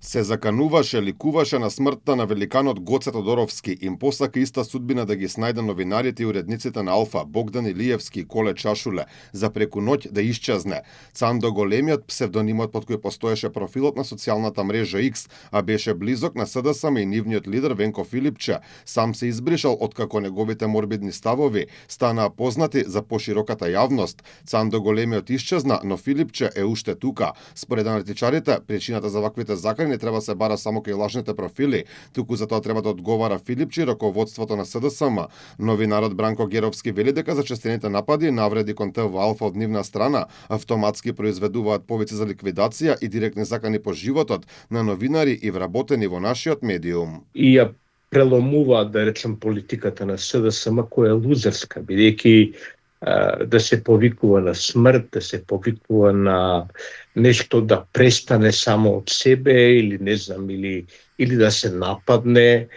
Се закануваше, ликуваше на смртта на великанот Гоце Тодоровски, им посака иста судбина да ги снајде новинарите и уредниците на Алфа, Богдан Илиевски и Коле Чашуле, за преку ноќ да исчезне. Цандо Големиот, псевдонимот под кој постоеше профилот на социјалната мрежа X, а беше близок на СДСМ и нивниот лидер Венко Филипче, сам се избришал откако неговите морбидни ставови станаа познати за пошироката јавност. Цандо Големиот исчезна, но Филипче е уште тука. Според аналитичарите, причината за ваквите закани не треба се бара само кај лажните профили, туку за тоа треба да одговара Филипче и раководството на СДСМ. Новинарот Бранко Геровски вели дека зачестените напади и навреди кон ТВ Алфа од нивна страна автоматски произведуваат повици за ликвидација и директни закани по животот на новинари и вработени во нашиот медиум. И ја преломува, да речем, политиката на СДСМ, која е лузерска, бидејќи да се повикува на смрт, да се повикува на нешто да престане само од себе или не знам, или да се нападне.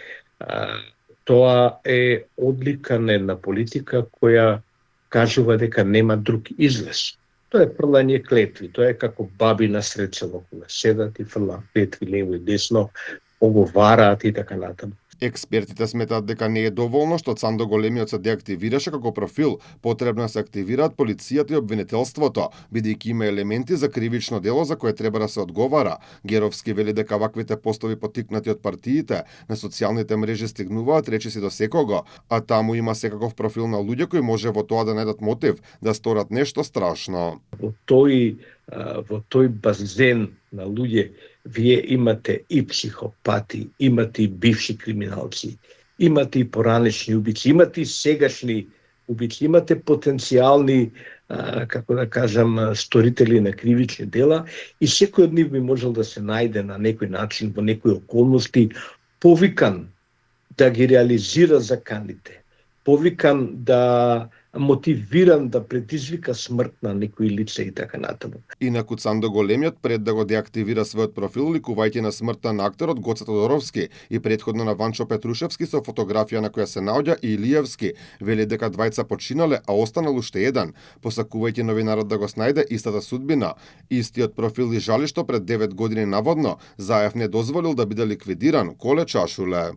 Тоа е одлика на една политика која кажува дека нема друг излез. Тоа е фрлање клетви, тоа е како баби на сред село, кога седат и фрлаат клетви лево и десно, оговараат и така натаму. Експертите сметаат дека не е доволно што Цандо Големиот се деактивираше како профил, потребно е да се активираат полицијата и обвинителството, бидејќи има елементи за кривично дело за кое треба да се одговара. Геровски вели дека ваквите постови поттикнати од партиите на социјалните мрежи стигнуваат речиси до секого, а таму има секаков профил на луѓе кои може во тоа да најдат мотив да сторат нешто страшно. Во тој базен на луѓе вие имате и психопати, имате и бивши криминалци, имате и поранешни убици, имате и сегашни убици, имате потенцијални, како да кажам, сторители на кривични дела и секој од нив би можел да се најде на некој начин, во некои околности, повикан да ги реализира заканите, повикан да мотивиран да предизвика смрт на некои лица и така натаму. Инаку Цандо Големиот пред да го деактивира својот профил, ликувајќи на смртта на актерот Гоце Тодоровски и претходно на Ванчо Петрушевски со фотографија на која се наоѓа и Илиевски, вели дека двајца починале, а останал уште еден, посакувајќи новинарот да го снајде истата судбина. Истиот профил и жали што пред 9 години наводно Заев не дозволил да биде ликвидиран Коле Чашуле.